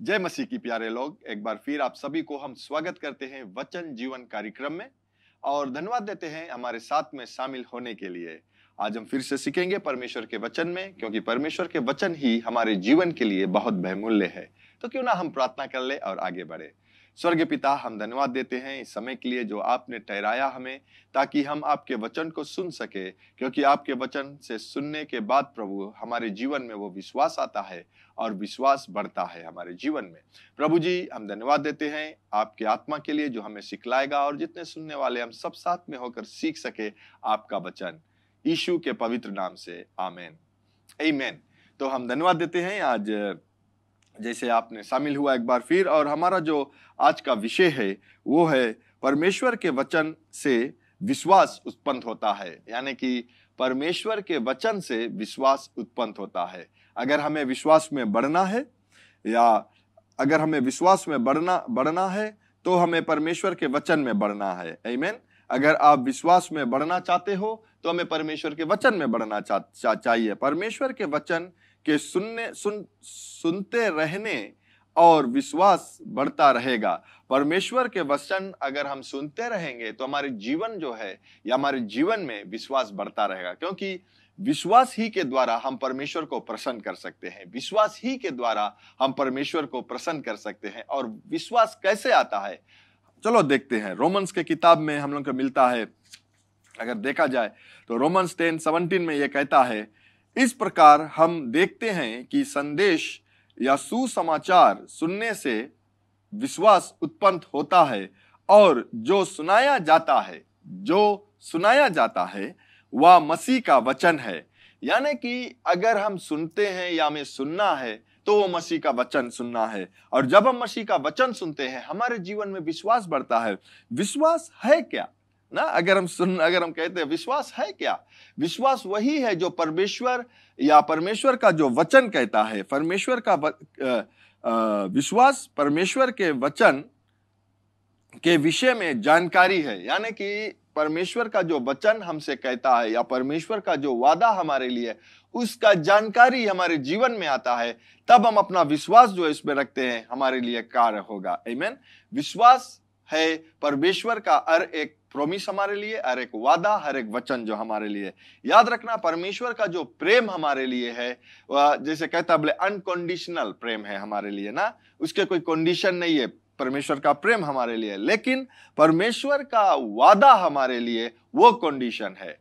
जय मसीह की प्यारे लोग, एक बार फिर आप सभी को हम स्वागत करते हैं वचन जीवन कार्यक्रम में और धन्यवाद देते हैं हमारे साथ में शामिल होने के लिए। आज हम फिर से सीखेंगे परमेश्वर के वचन में, क्योंकि परमेश्वर के वचन ही हमारे जीवन के लिए बहुत बहुमूल्य है। तो क्यों ना हम प्रार्थना कर ले और आगे बढ़े। स्वर्गीय पिता, हम धन्यवाद देते हैं इस समय के लिए जो आपने ठहराया हमें, ताकि हम आपके वचन को सुन सके, क्योंकि आपके वचन से सुनने के बाद प्रभु हमारे जीवन में वो विश्वास आता है और विश्वास बढ़ता है हमारे जीवन में। प्रभु जी, हम धन्यवाद देते हैं आपके आत्मा के लिए जो हमें सिखलाएगा और जितने सुनने वाले हम सब साथ में होकर सीख सके आपका वचन, यीशु के पवित्र नाम से, आमेन आमेन। तो हम धन्यवाद देते हैं आज जैसे आपने शामिल हुआ एक बार फिर, और हमारा जो आज का विषय है वो है परमेश्वर के वचन से विश्वास उत्पन्न होता है। यानी कि परमेश्वर के वचन से विश्वास उत्पन्न होता है। अगर हमें विश्वास में बढ़ना है या अगर हमें विश्वास में बढ़ना है तो हमें परमेश्वर के वचन में बढ़ना है। आमीन। अगर आप विश्वास में बढ़ना चाहते हो तो हमें परमेश्वर के वचन में बढ़ना चाहिए। परमेश्वर के वचन के सुनते रहने और विश्वास बढ़ता रहेगा। परमेश्वर के वचन अगर हम सुनते रहेंगे तो हमारे जीवन जो है या हमारे जीवन में विश्वास बढ़ता रहेगा, क्योंकि विश्वास ही के द्वारा हम परमेश्वर को प्रसन्न कर सकते हैं। विश्वास ही के द्वारा हम परमेश्वर को प्रसन्न कर सकते हैं। और विश्वास कैसे आता है, चलो देखते हैं। रोमन्स के किताब में हम लोग को मिलता है, अगर देखा जाए तो रोमन्स 10:17 में यह कहता है, इस प्रकार हम देखते हैं कि संदेश या सुसमाचार सुनने से विश्वास उत्पन्न होता है, और जो सुनाया जाता है वह मसीह का वचन है। यानी कि अगर हम सुनते हैं या हमें सुनना है तो वो मसीह का वचन सुनना है, और जब हम मसीह का वचन सुनते हैं हमारे जीवन में विश्वास बढ़ता है। विश्वास है क्या ना, अगर हम कहते हैं विश्वास है क्या, विश्वास वही है जो परमेश्वर का जो वचन कहता है। परमेश्वर का विश्वास परमेश्वर के वचन के विषय में जानकारी है। यानी कि परमेश्वर का जो वचन हमसे कहता है या परमेश्वर का जो वादा हमारे लिए, उसका जानकारी हमारे जीवन में आता है, तब हम अपना विश्वास जो इसमें रखते हैं हमारे लिए कार्य होगा। आमीन। विश्वास है परमेश्वर का हर एक प्रॉमिस हमारे लिए, हर एक वादा, हर एक वचन जो हमारे लिए। याद रखना, परमेश्वर का जो प्रेम हमारे लिए है, जैसे कहता बोले अनकंडीशनल प्रेम है हमारे लिए ना, उसके कोई कंडीशन नहीं है परमेश्वर का प्रेम हमारे लिए। लेकिन परमेश्वर का वादा हमारे लिए वो कंडीशन है।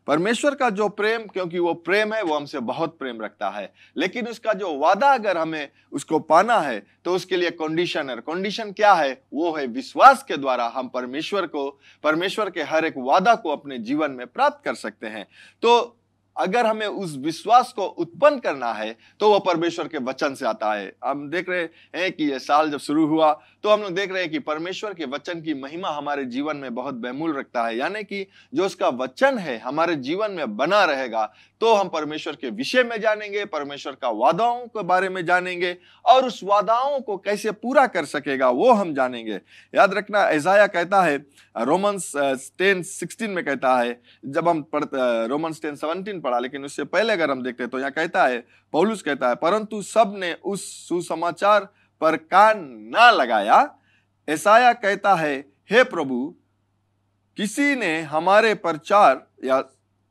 परमेश्वर का जो प्रेम, क्योंकि वो प्रेम है, वो हमसे बहुत प्रेम रखता है, लेकिन उसका जो वादा अगर हमें उसको पाना है तो उसके लिए कंडीशन है। कंडीशन क्या है? वो है विश्वास के द्वारा हम परमेश्वर के हर एक वादा को अपने जीवन में प्राप्त कर सकते हैं। तो अगर हमें उस विश्वास को उत्पन्न करना है तो वो परमेश्वर के वचन से आता है। हम देख रहे हैं कि ये साल जब शुरू हुआ तो हम लोग देख रहे हैं कि परमेश्वर के वचन की महिमा हमारे जीवन में बहुत बहुमूल्य रखता है। यानी कि जो उसका वचन है हमारे जीवन में बना रहेगा तो हम परमेश्वर के विषय में जानेंगे, परमेश्वर का वादाओं के बारे में जानेंगे, और उस वादाओं को कैसे पूरा कर सकेगा वो हम जानेंगे। याद रखना, यशायाह कहता है, रोमन्स 10:16 में कहता है, जब हम रोमन्स 10:17 पढ़ा, लेकिन उससे पहले अगर हम देखते हैं तो यहाँ कहता है, पौलुस कहता है, परंतु सब ने उस सुसमाचार पर कान ना लगाया। यशायाह कहता है, हे प्रभु, किसी ने हमारे प्रचार या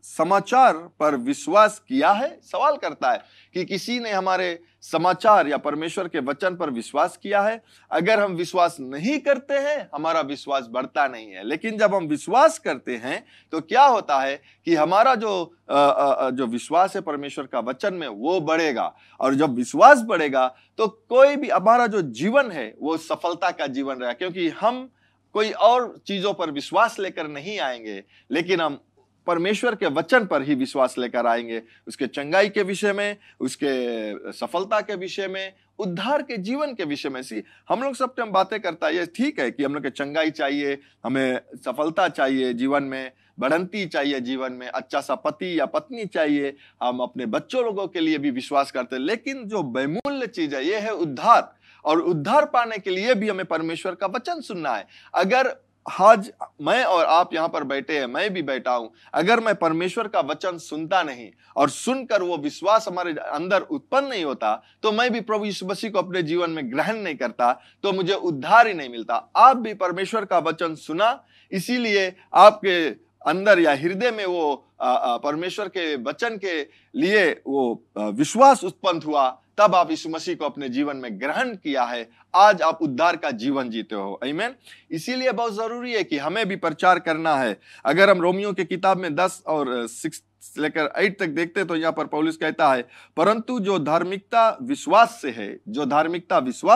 समाचार पर विश्वास किया है? सवाल करता है कि किसी ने हमारे समाचार या परमेश्वर के वचन पर विश्वास किया है। अगर हम विश्वास नहीं करते हैं, हमारा विश्वास बढ़ता नहीं है। लेकिन जब हम विश्वास करते हैं तो क्या होता है कि हमारा जो विश्वास है परमेश्वर का वचन में वो बढ़ेगा, और जब विश्वास बढ़ेगा तो कोई भी हमारा जो जीवन है वो सफलता का जीवन रहेगा, क्योंकि हम कोई और चीजों पर विश्वास लेकर नहीं आएंगे, लेकिन हम परमेश्वर के वचन पर ही विश्वास लेकर आएंगे। उसके चंगाई के विषय में, उसके सफलता के विषय में, उद्धार के जीवन के विषय में। हम लोग सब टाइम बातें करता है, ये ठीक है कि हम लोग के चंगाई चाहिए, हमें सफलता चाहिए जीवन में, बढ़ंती चाहिए जीवन में, अच्छा सा पति या पत्नी चाहिए, हम अपने बच्चों लोगों के लिए भी विश्वास करते हैं। लेकिन जो बहुमूल्य चीज है ये है उद्धार, और उद्धार पाने के लिए भी हमें परमेश्वर का वचन सुनना है। अगर आज मैं और आप यहां पर बैठे हैं, मैं भी बैठा हूं, अगर मैं परमेश्वर का वचन सुनता नहीं और सुनकर वो विश्वास हमारे अंदर उत्पन्न नहीं होता, तो मैं भी प्रभु यीशु मसीह को अपने जीवन में ग्रहण नहीं करता, तो मुझे उद्धार ही नहीं मिलता। आप भी परमेश्वर का वचन सुना, इसीलिए आपके अंदर या हृदय में वो परमेश्वर के वचन के लिए वो विश्वास उत्पन्न हुआ, तब आप यीशु मसीह को अपने जीवन में ग्रहण किया है, आज आप उद्धार का जीवन जीते हो। आमीन। इसीलिए बहुत जरूरी है कि हमें भी प्रचार करना है। अगर हम रोमियो की किताब में 10 और 6 लेकर 8 तक देखते तो यहाँ पर पौलुस कहता है, परंतु जो धार्मिकता विश्वास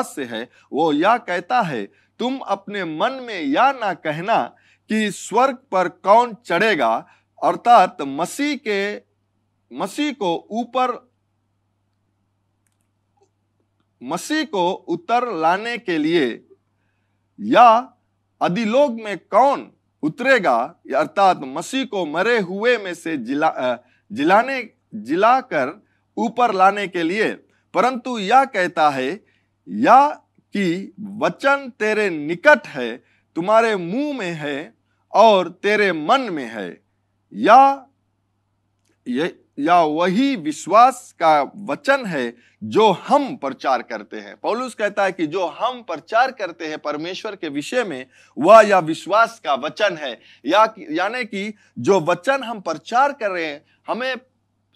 से है वो यह कहता है, तुम अपने मन में यह ना कहना कि स्वर्ग पर कौन चढ़ेगा, अर्थात मसीह को उतर लाने के लिए, या अधोलोक में कौन उतरेगा, अर्थात मसीह को मरे हुए में से जिलाकर ऊपर लाने के लिए। परंतु यह कहता है, या कि वचन तेरे निकट है, तुम्हारे मुंह में है और तेरे मन में है, या वही विश्वास का वचन है जो हम प्रचार करते हैं। पौलुस कहता है कि जो हम प्रचार करते हैं परमेश्वर के विषय में, वह या विश्वास का वचन है, यानी कि जो वचन हम प्रचार कर रहे हैं, हमें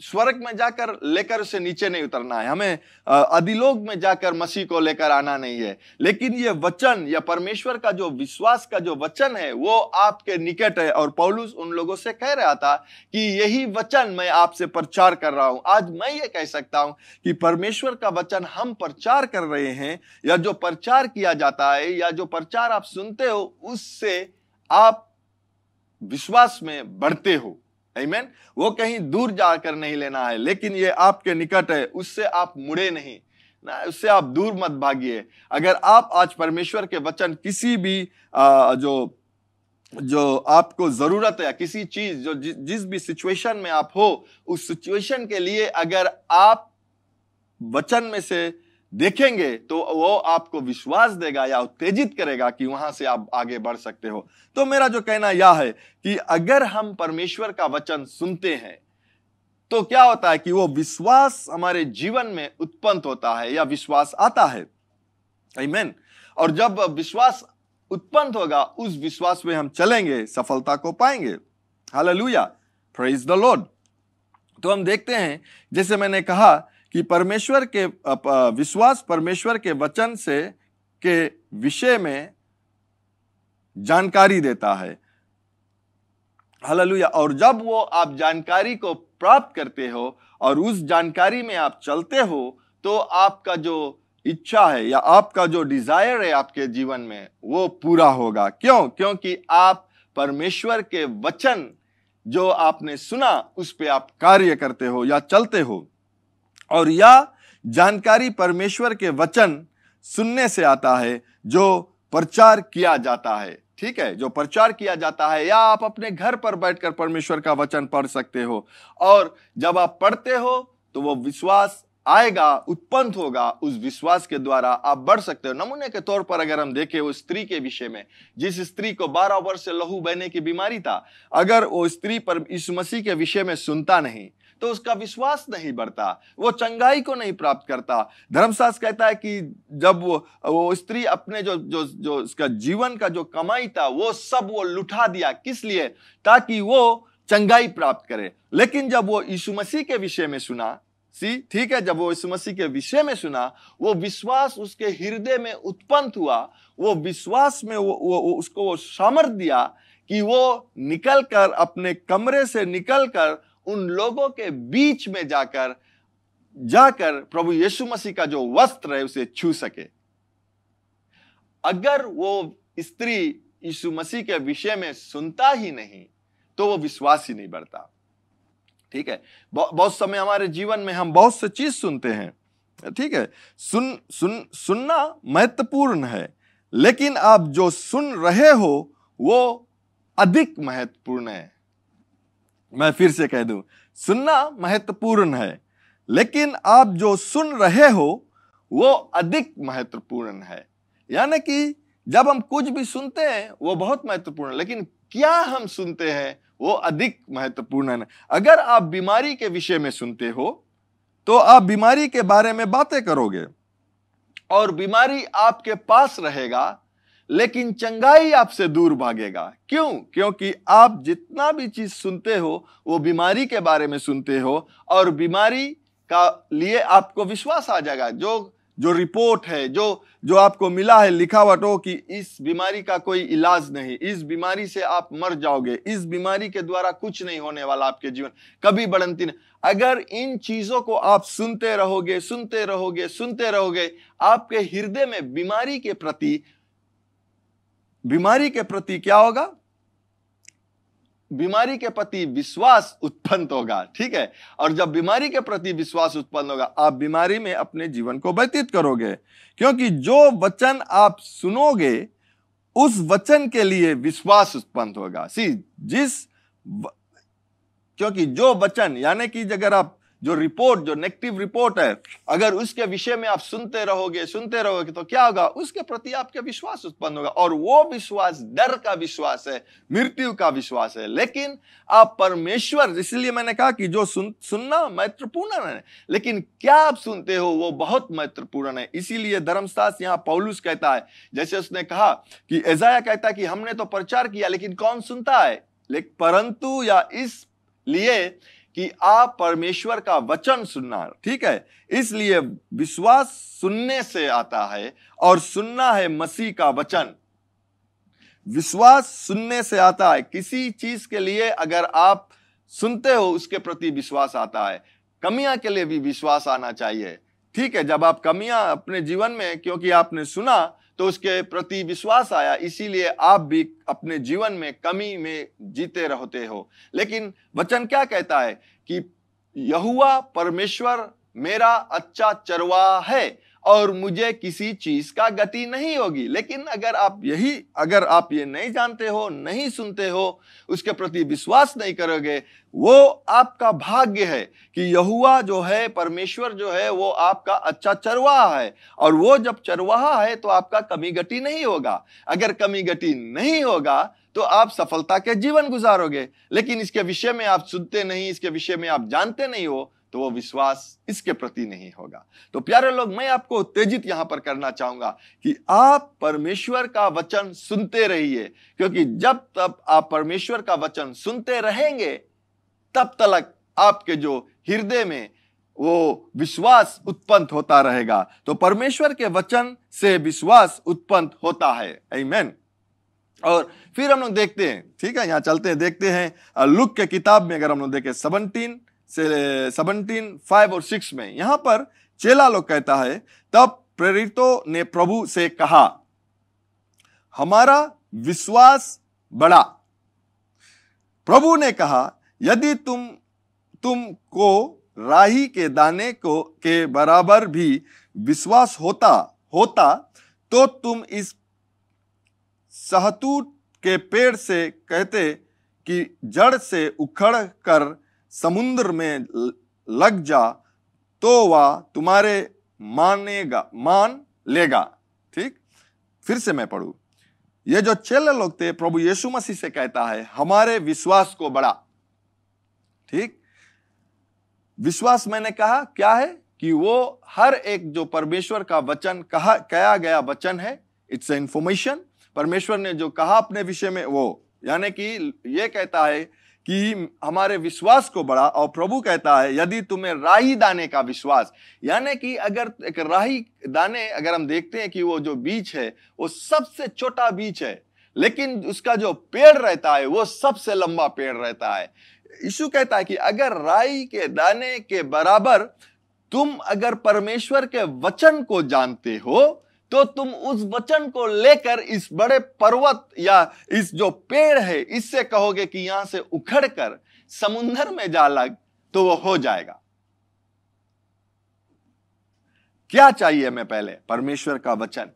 स्वर्ग में जाकर लेकर उसे नीचे नहीं उतरना है, हमें अधोलोक में जाकर मसीह को लेकर आना नहीं है, लेकिन ये वचन या परमेश्वर का जो विश्वास का जो वचन है वो आपके निकट है। और पौलुस उन लोगों से कह रहा था कि यही वचन मैं आपसे प्रचार कर रहा हूं। आज मैं ये कह सकता हूं कि परमेश्वर का वचन हम प्रचार कर रहे हैं, या जो प्रचार किया जाता है या जो प्रचार आप सुनते हो, उससे आप विश्वास में बढ़ते हो। आमीन। वो कहीं दूर जाकर नहीं लेना है, लेकिन ये आपके निकट है, उससे आप मुड़े नहीं ना, उससे आप दूर मत भागिए। अगर आप आज परमेश्वर के वचन किसी भी जो आपको जरूरत है, या किसी चीज जो जिस भी सिचुएशन में आप हो, उस सिचुएशन के लिए अगर आप वचन में से देखेंगे तो वो आपको विश्वास देगा या उत्तेजित करेगा कि वहां से आप आगे बढ़ सकते हो। तो मेरा जो कहना यह है कि अगर हम परमेश्वर का वचन सुनते हैं तो क्या होता है कि वो विश्वास हमारे जीवन में उत्पन्न होता है या विश्वास आता है। आमीन। और जब विश्वास उत्पन्न होगा, उस विश्वास में हम चलेंगे, सफलता को पाएंगे। Hallelujah, praise the Lord. तो हम देखते हैं, जैसे मैंने कहा कि परमेश्वर के विश्वास परमेश्वर के वचन से के विषय में जानकारी देता है। हालेलुया। और जब वो आप जानकारी को प्राप्त करते हो और उस जानकारी में आप चलते हो, तो आपका जो इच्छा है या आपका जो डिजायर है आपके जीवन में, वो पूरा होगा। क्यों? क्योंकि आप परमेश्वर के वचन जो आपने सुना, उस पे आप कार्य करते हो या चलते हो। और यह जानकारी परमेश्वर के वचन सुनने से आता है जो प्रचार किया जाता है। ठीक है, जो प्रचार किया जाता है, या आप अपने घर पर बैठकर परमेश्वर का वचन पढ़ सकते हो, और जब आप पढ़ते हो तो वो विश्वास आएगा, उत्पन्न होगा, उस विश्वास के द्वारा आप बढ़ सकते हो। नमूने के तौर पर अगर हम देखें वो स्त्री के विषय में, जिस स्त्री को 12 वर्ष से लहू बहने की बीमारी था, अगर वो स्त्री पर यीशु मसीह के विषय में सुनता नहीं तो उसका विश्वास नहीं बढ़ता, वो चंगाई को नहीं प्राप्त करता। धर्मशास्त्र कहता है कि जब वो स्त्री अपने जो उसका जीवन का जो कमाई था वो सब वो लुटा दिया, किस लिए? ताकि वो चंगाई प्राप्त करे। लेकिन जब वो यीशु मसीह के विषय में सुना, ठीक है, जब वो यीशु मसीह के विषय में सुना, वो विश्वास उसके हृदय में उत्पन्न हुआ। वो विश्वास में वो उसको वो सामर्थ्य दिया कि वो निकलकर अपने कमरे से निकलकर उन लोगों के बीच में जाकर प्रभु यीशु मसीह का जो वस्त्र है उसे छू सके। अगर वो स्त्री यीशु मसीह के विषय में सुनता ही नहीं तो वो विश्वास ही नहीं बढ़ता। ठीक है, बहुत समय हमारे जीवन में हम बहुत से चीज सुनते हैं। ठीक है, सुनना महत्वपूर्ण है, लेकिन आप जो सुन रहे हो वो अधिक महत्वपूर्ण है। मैं फिर से कह दूं, सुनना महत्वपूर्ण है, लेकिन आप जो सुन रहे हो वो अधिक महत्वपूर्ण है। यानी कि जब हम कुछ भी सुनते हैं वो बहुत महत्वपूर्ण है, लेकिन क्या हम सुनते हैं वो अधिक महत्वपूर्ण है। अगर आप बीमारी के विषय में सुनते हो तो आप बीमारी के बारे में बातें करोगे और बीमारी आपके पास रहेगा, लेकिन चंगाई आपसे दूर भागेगा। क्यों? क्योंकि आप जितना भी चीज सुनते हो वो बीमारी के बारे में सुनते हो, और बीमारी का लिए आपको विश्वास आ जाएगा। जो रिपोर्ट है, जो आपको मिला है लिखावट हो कि इस बीमारी का कोई इलाज नहीं, इस बीमारी से आप मर जाओगे, इस बीमारी के द्वारा कुछ नहीं होने वाला, आपके जीवन कभी बढ़ंती नहीं। अगर इन चीजों को आप सुनते रहोगे, आपके हृदय में बीमारी के प्रति क्या होगा? बीमारी के प्रति विश्वास उत्पन्न होगा। ठीक है, और जब बीमारी के प्रति विश्वास उत्पन्न होगा, आप बीमारी में अपने जीवन को व्यतीत करोगे, क्योंकि जो वचन आप सुनोगे उस वचन के लिए विश्वास उत्पन्न होगा। क्योंकि जो वचन, यानी कि अगर आप जो नेगेटिव रिपोर्ट है, अगर उसके विषय में आप सुनते रहोगे तो क्या होगा? उसके प्रति आपके विश्वास उत्पन्न होगा, और वो विश्वास डर का विश्वास है, मृत्यु का विश्वास है। लेकिन आप परमेश्वर, इसलिए मैंने कहा कि जो सुनना महत्वपूर्ण है, लेकिन क्या आप सुनते हो वो बहुत महत्वपूर्ण है। इसीलिए धर्मशास्त्र यहाँ पौलुस कहता है, जैसे उसने कहा कि एसाया कहता है कि हमने तो प्रचार किया लेकिन कौन सुनता है, परंतु या इसलिए कि आप परमेश्वर का वचन सुनना। ठीक है, इसलिए विश्वास सुनने से आता है, और सुनना है मसीह का वचन। विश्वास सुनने से आता है। किसी चीज के लिए अगर आप सुनते हो उसके प्रति विश्वास आता है। कमियां के लिए भी विश्वास आना चाहिए। ठीक है, जब आप कमियां अपने जीवन में, क्योंकि आपने सुना तो उसके प्रति विश्वास आया, इसीलिए आप भी अपने जीवन में कमी में जीते रहते हो। लेकिन वचन क्या कहता है कि यहोवा परमेश्वर मेरा अच्छा चरवाहा है और मुझे किसी चीज का गति नहीं होगी। लेकिन अगर आप ये नहीं जानते हो, नहीं सुनते हो, उसके प्रति विश्वास नहीं करोगे, वो आपका भाग्य है कि यहोवा जो है, परमेश्वर जो है, वो आपका अच्छा चरवाहा है, और वो जब चरवाहा है तो आपका कमी गति नहीं होगा। अगर कमी गति नहीं होगा तो आप सफलता के जीवन गुजारोगे। लेकिन इसके विषय में आप सुनते नहीं, इसके विषय में आप जानते नहीं हो, तो वो विश्वास इसके प्रति नहीं होगा। तो प्यारे लोग, मैं आपको उत्तेजित यहां पर करना चाहूंगा कि आप परमेश्वर का वचन सुनते रहिए, क्योंकि जब तक आप परमेश्वर का वचन सुनते रहेंगे तब तक आपके जो हृदय में वो विश्वास उत्पन्न होता रहेगा। तो परमेश्वर के वचन से विश्वास उत्पन्न होता है। आमीन। और फिर हम लोग देखते हैं, ठीक है, यहां चलते हैं, देखते हैं लूक के किताब में, अगर हम लोग देखें 17, 5 और 6 में, यहां पर चेला लोग कहता है, तब प्रेरितों ने प्रभु से कहा, हमारा विश्वास बढ़ा। प्रभु ने कहा, यदि तुमको राही के दाने के बराबर भी विश्वास होता तो तुम इस सहतूत के पेड़ से कहते कि जड़ से उखड़ कर समुद्र में लग जा, तो वह तुम्हारे मान लेगा। ठीक, फिर से मैं पढ़ूं। ये जो चेले लोग थे, प्रभु यीशु मसीह से कहता है, हमारे विश्वास को बढ़ा। ठीक, विश्वास मैंने कहा क्या है कि वो हर एक जो परमेश्वर का वचन कहा गया वचन है, इट्स इंफॉर्मेशन। परमेश्वर ने जो कहा अपने विषय में, वो यानी कि ये कहता है कि हमारे विश्वास को बढ़ा। और प्रभु कहता है, यदि तुम्हें राही दाने का विश्वास, यानी कि अगर एक राही दाने, अगर हम देखते हैं कि वो जो बीज है वो सबसे छोटा बीज है, लेकिन उसका जो पेड़ रहता है वो सबसे लंबा पेड़ रहता है। यीशु कहता है कि अगर राई के दाने के बराबर तुम अगर परमेश्वर के वचन को जानते हो, तो तुम उस वचन को लेकर इस बड़े पर्वत या इस जो पेड़ है, इससे कहोगे कि यहां से उखड़कर समुद्र में जा लग, तो वो हो जाएगा। क्या चाहिए हमें? पहले परमेश्वर का वचन,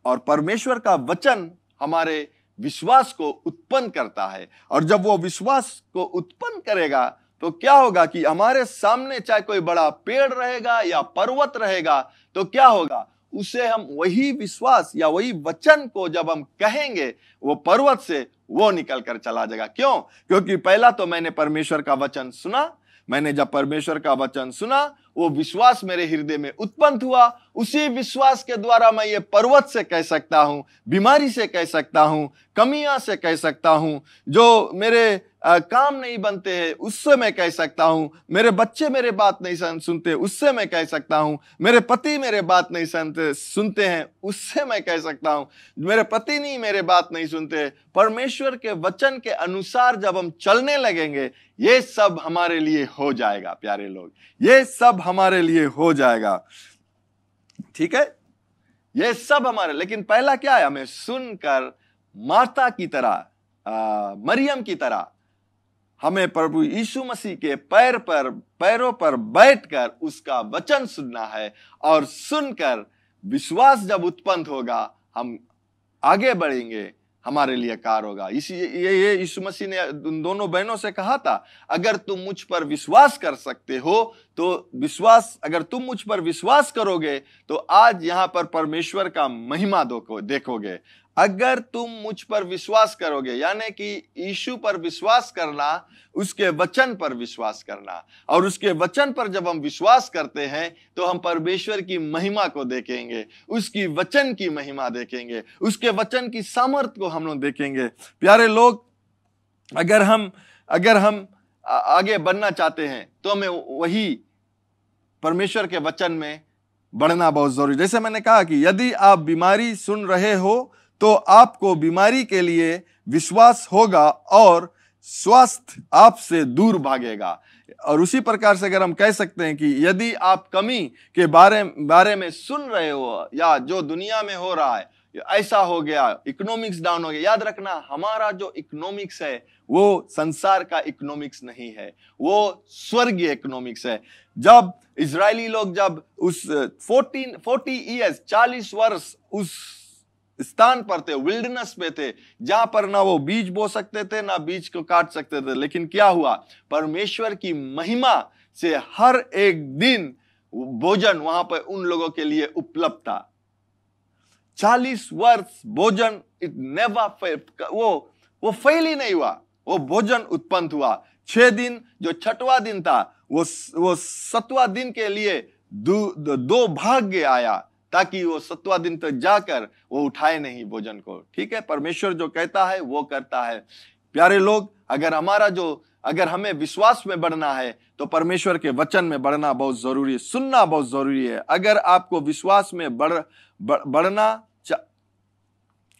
और परमेश्वर का वचन हमारे विश्वास को उत्पन्न करता है। और जब वो विश्वास को उत्पन्न करेगा तो क्या होगा कि हमारे सामने चाहे कोई बड़ा पेड़ रहेगा या पर्वत रहेगा, तो क्या होगा, उसे हम वही विश्वास या वही वचन को जब हम कहेंगे, वो पर्वत से वो निकल कर चला जाएगा। क्यों? क्योंकि पहला तो मैंने परमेश्वर का वचन सुना, मैंने जब परमेश्वर का वचन सुना, वो विश्वास मेरे हृदय में उत्पन्न हुआ। उसी विश्वास के द्वारा मैं ये पर्वत से कह सकता हूं, बीमारी से कह सकता हूं, कमियां से कह सकता हूं, जो मेरे काम नहीं बनते हैं उससे मैं कह सकता हूं, मेरे बच्चे मेरे बात नहीं सुनते उससे मैं कह सकता हूं, मेरे पति मेरे बात नहीं सुनते हैं उससे मैं कह सकता हूं, मेरे पति नहीं मेरे बात नहीं सुनते। परमेश्वर के वचन के अनुसार जब हम चलने लगेंगे, ये सब हमारे लिए हो जाएगा। प्यारे लोग, ये सब हमारे लिए हो जाएगा। ठीक है, ये सब हमारे, लेकिन पहला क्या है? हमें सुनकर मार्था की तरह, मरियम की तरह, हमें प्रभु यीशु मसीह के पैरों पर बैठकर उसका वचन सुनना है। और सुनकर विश्वास जब उत्पन्न होगा, हम आगे बढ़ेंगे, हमारे लिए कार्य होगा। ये यीशु मसीह ने उन दोनों बहनों से कहा था, अगर तुम मुझ पर विश्वास कर सकते हो तो अगर तुम मुझ पर विश्वास करोगे तो आज यहां पर परमेश्वर का महिमा देखोगे। अगर तुम मुझ पर विश्वास करोगे, यानी कि यीशु पर विश्वास करना, उसके वचन पर विश्वास करना, और उसके वचन पर जब हम विश्वास करते हैं तो हम परमेश्वर की महिमा को देखेंगे, उसकी वचन की महिमा देखेंगे, उसके वचन की सामर्थ्य को हम लोग देखेंगे। प्यारे लोग, अगर हम आगे बढ़ना चाहते हैं तो हमें वही परमेश्वर के वचन में बढ़ना बहुत जरूरी। जैसे मैंने कहा कि यदि आप बीमारी सुन रहे हो तो आपको बीमारी के लिए विश्वास होगा और स्वास्थ्य आपसे दूर भागेगा। और उसी प्रकार से अगर हम कह सकते हैं कि यदि आप कमी के बारे में सुन रहे हो, या जो दुनिया में हो रहा है, ऐसा हो गया, इकोनॉमिक्स डाउन हो गया, याद रखना हमारा जो इकोनॉमिक्स है वो संसार का इकोनॉमिक्स नहीं है, वो स्वर्गीय इकोनॉमिक्स है। जब इजरायली लोग जब उस 40 वर्ष उस स्थान पर थे, विल्डरनेस पे थे, जहां पर ना वो बीज बो सकते थे ना बीज को काट सकते थे, लेकिन क्या हुआ? परमेश्वर की महिमा से हर एक दिन भोजन वहां पर उन लोगों के लिए उपलब्ध था। 40 वर्ष भोजन, इट नेवर, वो फेल ही नहीं हुआ, वो भोजन उत्पन्न हुआ। 6 दिन, जो 6वां दिन था, वो 7वां दिन के लिए 2 भाग्य आया, ताकि वो 7वां दिन तक जाकर वो उठाए नहीं भोजन को। ठीक है, परमेश्वर जो कहता है वो करता है। प्यारे लोग, अगर हमें विश्वास में बढ़ना है तो परमेश्वर के वचन में बढ़ना बहुत जरूरी है, सुनना बहुत जरूरी है। अगर आपको विश्वास में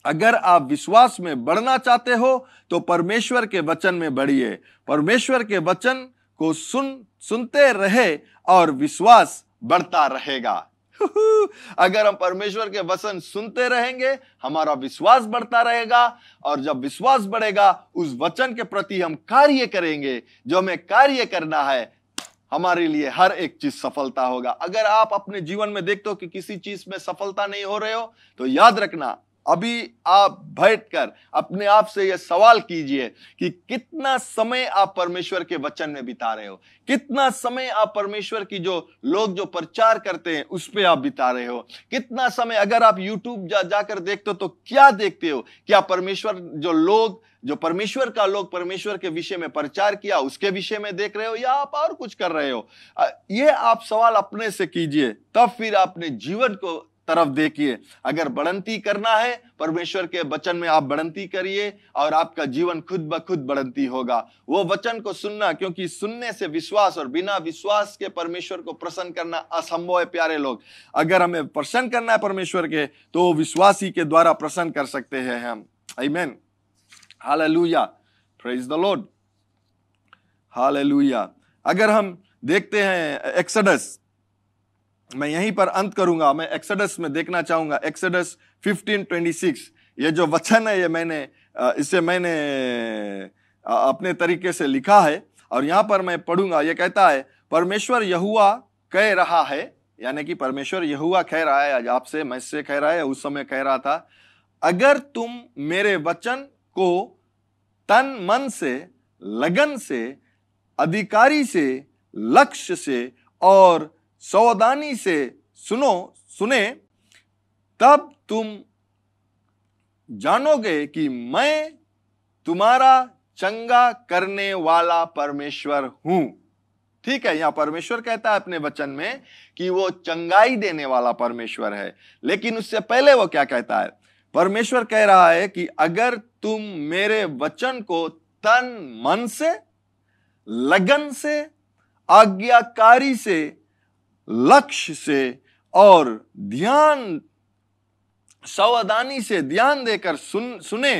अगर आप विश्वास में बढ़ना चाहते हो तो परमेश्वर के वचन में बढ़िए। परमेश्वर के वचन को सुनते रहे और विश्वास बढ़ता रहेगा। अगर हम परमेश्वर के वचन सुनते रहेंगे, हमारा विश्वास बढ़ता रहेगा, और जब विश्वास बढ़ेगा, उस वचन के प्रति हम कार्य करेंगे। जो हमें कार्य करना है, हमारे लिए हर एक चीज सफलता होगा। अगर आप अपने जीवन में देखते हो कि किसी चीज में सफलता नहीं हो रहे हो, तो याद रखना, अभी आप बैठकर अपने आप से यह सवाल कीजिए कि कितना समय आप परमेश्वर के वचन में बिता रहे हो, कितना समय आप परमेश्वर की जो लोग जो प्रचार करते हैं उस पे आप बिता रहे हो, कितना समय, अगर आप यूट्यूब जाकर देखते हो तो क्या देखते हो? क्या परमेश्वर जो परमेश्वर के विषय में प्रचार किया उसके विषय में देख रहे हो, या आप और कुछ कर रहे हो? ये आप सवाल अपने से कीजिए, तब फिर अपने जीवन को तरफ देखिए। अगर बढ़ंती करना है, परमेश्वर के वचन में आप बढ़ंती करिए और आपका जीवन खुद ब खुद बढ़ंती होगा। वो वचन को सुनना, क्योंकि सुनने से विश्वास, और बिना विश्वास के परमेश्वर को प्रसन्न करना असंभव है। प्यारे लोग, अगर हमें प्रसन्न करना है परमेश्वर के, तो विश्वासी के द्वारा प्रसन्न कर सकते हैं हम। आमीन, hallelujah, praise the Lord, hallelujah. अगर हम देखते हैं एक्सोडस, मैं यहीं पर अंत करूंगा, मैं एक्सोडस में देखना चाहूंगा, एक्सोडस 15:26। ये जो वचन है, इसे मैंने अपने तरीके से लिखा है, और यहां पर मैं पढ़ूंगा। ये कहता है, परमेश्वर यहोवा कह रहा है, यानी कि परमेश्वर यहोवा कह रहा है, आज आपसे, मुझसे कह रहा है, उस समय कह रहा था, अगर तुम मेरे वचन को तन मन से, लगन से, अधिकारी से, लक्ष्य से और सावधानी से सुने तब तुम जानोगे कि मैं तुम्हारा चंगा करने वाला परमेश्वर हूं। ठीक है, यहां परमेश्वर कहता है अपने वचन में कि वो चंगाई देने वाला परमेश्वर है, लेकिन उससे पहले वो क्या कहता है? परमेश्वर कह रहा है कि अगर तुम मेरे वचन को तन मन से, लगन से, आज्ञाकारी से, लक्ष्य से और ध्यान, सावधानी से ध्यान देकर सुने,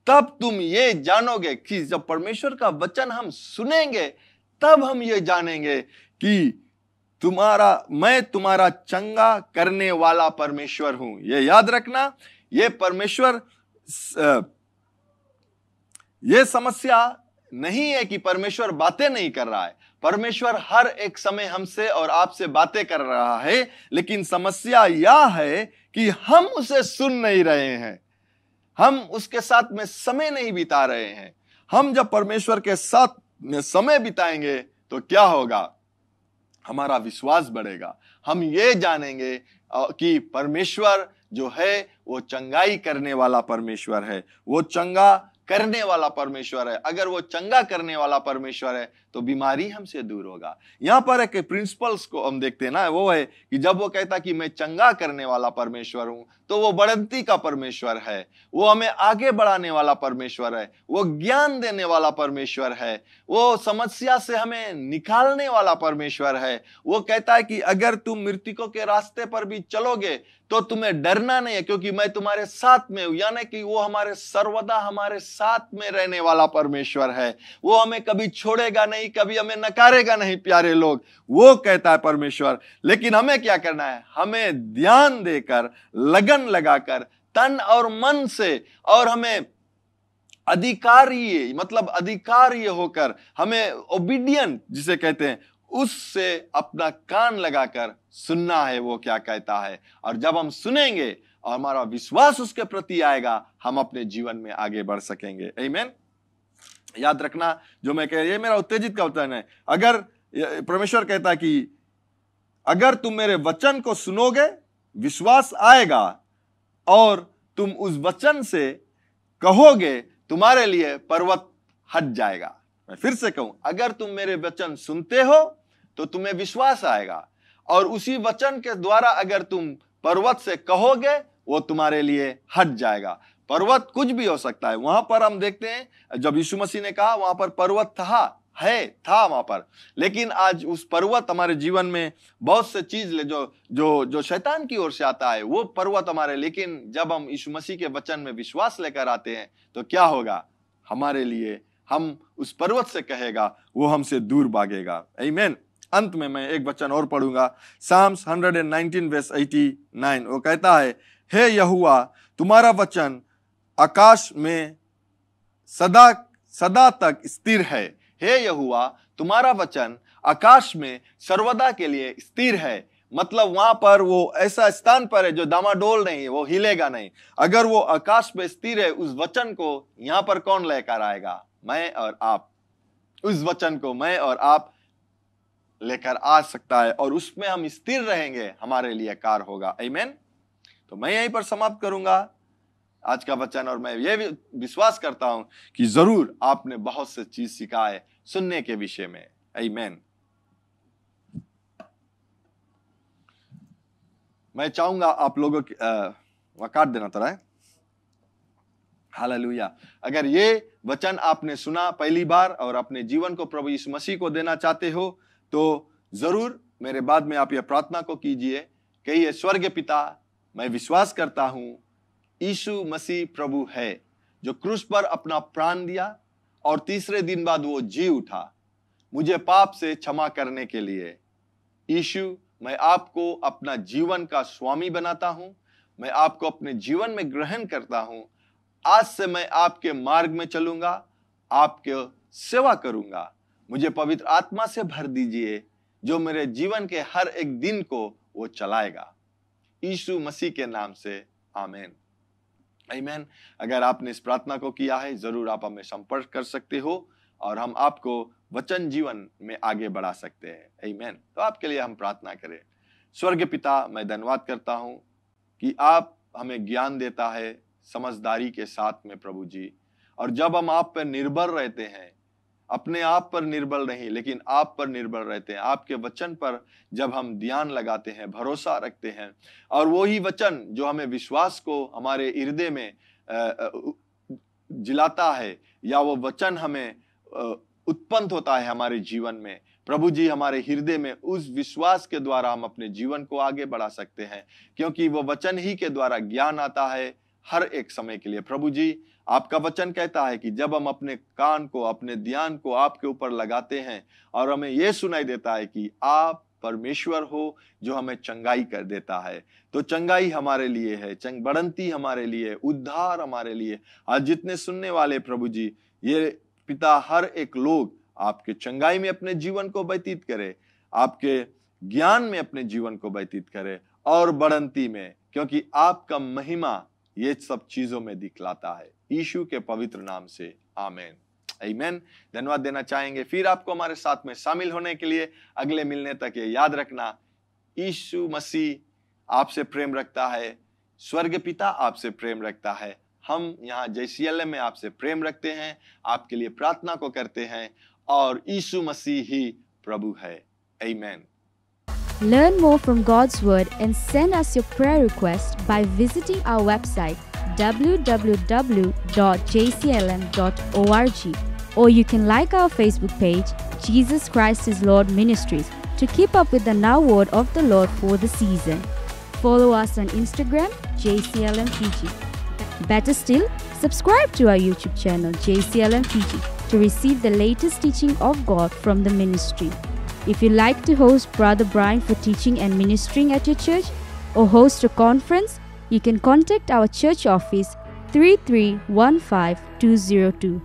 तब तुम ये जानोगे कि जब परमेश्वर का वचन हम सुनेंगे तब हम ये जानेंगे कि मैं तुम्हारा चंगा करने वाला परमेश्वर हूं। ये याद रखना, ये परमेश्वर, ये समस्या नहीं है कि परमेश्वर बातें नहीं कर रहा है। परमेश्वर हर एक समय हमसे और आपसे बातें कर रहा है, लेकिन समस्या यह है कि हम उसे सुन नहीं रहे हैं, हम उसके साथ में समय नहीं बिता रहे हैं। हम जब परमेश्वर के साथ में समय बिताएंगे तो क्या होगा? हमारा विश्वास बढ़ेगा। हम ये जानेंगे कि परमेश्वर जो है वो चंगाई करने वाला परमेश्वर है, वो चंगा करने वाला परमेश्वर है। अगर वो चंगा करने वाला परमेश्वर है तो बीमारी हमसे दूर होगा। यहां पर एक प्रिंसिपल्स को हम देखते हैं ना, वो है कि जब वो कहता कि मैं चंगा करने वाला परमेश्वर हूं, तो वो बढ़ंती का परमेश्वर है, वो हमें आगे बढ़ाने वाला परमेश्वर है, वो ज्ञान देने वाला परमेश्वर है, वो समस्या से हमें निकालने वाला परमेश्वर है। वो कहता है कि अगर तुम मृतकों के रास्ते पर भी चलोगे तो तुम्हें डरना नहीं है, क्योंकि मैं तुम्हारे साथ में हूं। यानी कि वो हमारे सर्वदा हमारे साथ में रहने वाला परमेश्वर है। वो हमें कभी छोड़ेगा नहीं, कभी हमें नकारेगा नहीं। प्यारे लोग, वो कहता है परमेश्वर। लेकिन हमें क्या करना है? हमें ध्यान देकर, लगन लगाकर, तन और मन से, और हमें अधिकार्य होकर, हमें ओबीडियंट जिसे कहते हैं, उससे अपना कान लगाकर सुनना है वो क्या कहता है। और जब हम सुनेंगे और हमारा विश्वास उसके प्रति आएगा, हम अपने जीवन में आगे बढ़ सकेंगे। आमीन। याद रखना, जो मैं कह रही, ये मेरा उत्तेजित का वचन है। अगर परमेश्वर कहता है कि अगर तुम मेरे वचन को सुनोगे, विश्वास आएगा और तुम उस वचन से कहोगे, तुम्हारे लिए पर्वत हट जाएगा। मैं फिर से कहूं, अगर तुम मेरे वचन सुनते हो तो तुम्हें विश्वास आएगा, और उसी वचन के द्वारा अगर तुम पर्वत से कहोगे, वो तुम्हारे लिए हट जाएगा। पर्वत कुछ भी हो सकता है। वहां पर हम देखते हैं जब यीशु मसीह ने कहा, वहां पर पर्वत था वहां पर, लेकिन आज उस पर्वत हमारे जीवन में बहुत से चीज जो शैतान की ओर से आता है, वो पर्वत हमारे, लेकिन जब हम यीशु मसीह के वचन में विश्वास लेकर आते हैं तो क्या होगा? हमारे लिए, हम उस पर्वत से कहेगा, वो हमसे दूर भागेगा। आमीन। अंत में मैं एक वचन और पढ़ूंगा, साम्स 119 वर्स 89। वो कहता है, हे यहोवा, तुम्हारा वचन आकाश में सदा तक स्थिर है। हे यहोवा, तुम्हारा वचन आकाश में सर्वदा के लिए स्थिर है। मतलब वहां पर वो ऐसा स्थान पर है जो डामाडोल नहीं है, वो हिलेगा नहीं। अगर वो आकाश में स्थिर है, उस वचन को यहां पर कौन लेकर आएगा? मैं और आप। उस वचन को मैं और आप लेकर आ सकता है, और उसमें हम स्थिर रहेंगे, हमारे लिए कार होगा। आमीन। तो मैं यहीं पर समाप्त करूंगा आज का वचन, और मैं ये विश्वास करता हूं कि जरूर आपने बहुत से चीज सीखा है सुनने के विषय में। आमीन। मैं चाहूंगा आप लोगों की वकात देना तरह है। हालेलुया। अगर ये वचन आपने सुना पहली बार और अपने जीवन को प्रभु यीशु मसीह को देना चाहते हो, तो जरूर मेरे बाद में आप यह प्रार्थना को कीजिए, कहिए, स्वर्ग पिता, मैं विश्वास करता हूं यीशु मसीह प्रभु है, जो क्रूस पर अपना प्राण दिया और तीसरे दिन बाद वो जी उठा मुझे पाप से क्षमा करने के लिए। यीशु, मैं आपको अपना जीवन का स्वामी बनाता हूं, मैं आपको अपने जीवन में ग्रहण करता हूं। आज से मैं आपके मार्ग में चलूंगा, आपके सेवा करूंगा। मुझे पवित्र आत्मा से भर दीजिए, जो मेरे जीवन के हर एक दिन को वो चलाएगा। यीशु मसीह के नाम से, आमीन। आमीन। अगर आपने इस प्रार्थना को किया है, जरूर आप हमें संपर्क कर सकते हो और हम आपको वचन जीवन में आगे बढ़ा सकते हैं। आमीन। तो आपके लिए हम प्रार्थना करें। स्वर्ग पिता, मैं धन्यवाद करता हूं कि आप हमें ज्ञान देता है समझदारी के साथ में प्रभु जी। और जब हम आप पर निर्भर रहते हैं, अपने आप पर निर्भर नहीं लेकिन आप पर निर्भर रहते हैं, आपके वचन पर जब हम ध्यान लगाते हैं, भरोसा रखते हैं, और वही वचन जो हमें विश्वास को हमारे हृदय में जिलाता है, या वो वचन हमें उत्पन्न होता है हमारे जीवन में, प्रभु जी हमारे हृदय में, उस विश्वास के द्वारा हम अपने जीवन को आगे बढ़ा सकते हैं, क्योंकि वो वचन ही के द्वारा ज्ञान आता है हर एक समय के लिए। प्रभु जी, आपका वचन कहता है कि जब हम अपने कान को, अपने ध्यान को आपके ऊपर लगाते हैं और हमें यह सुनाई देता है कि आप परमेश्वर हो जो हमें चंगाई कर देता है, तो चंगाई हमारे लिए है, बढ़ंती हमारे लिए, उद्धार हमारे लिए। आज जितने सुनने वाले प्रभु जी, ये पिता हर एक लोग आपके चंगाई में अपने जीवन को व्यतीत करे, आपके ज्ञान में अपने जीवन को व्यतीत करे और बढ़ंती में, क्योंकि आपका महिमा ये सब चीजों में दिखलाता है। यीशु के पवित्र नाम से आमीन, आमीन। धन्यवाद देना चाहेंगे फिर आपको हमारे साथ में शामिल होने के लिए। अगले मिलने तक ये याद रखना, यीशु मसीह आपसे प्रेम रखता है, स्वर्ग पिता आपसे प्रेम रखता है, हम यहाँ JCLM में आपसे प्रेम रखते हैं, आपके लिए प्रार्थना को करते हैं, और यीशु मसीह ही प्रभु है। आमीन। Learn more from God's Word and send us your prayer requests by visiting our website www.jclm.org, or you can like our Facebook page, Jesus Christ is Lord Ministries, to keep up with the Now Word of the Lord for the season. Follow us on Instagram, JCLM Fiji. Better still, subscribe to our YouTube channel, JCLM Fiji, to receive the latest teaching of God from the ministry. If you like to host Brother Brian for teaching and ministering at your church, or host a conference, you can contact our church office 3315202.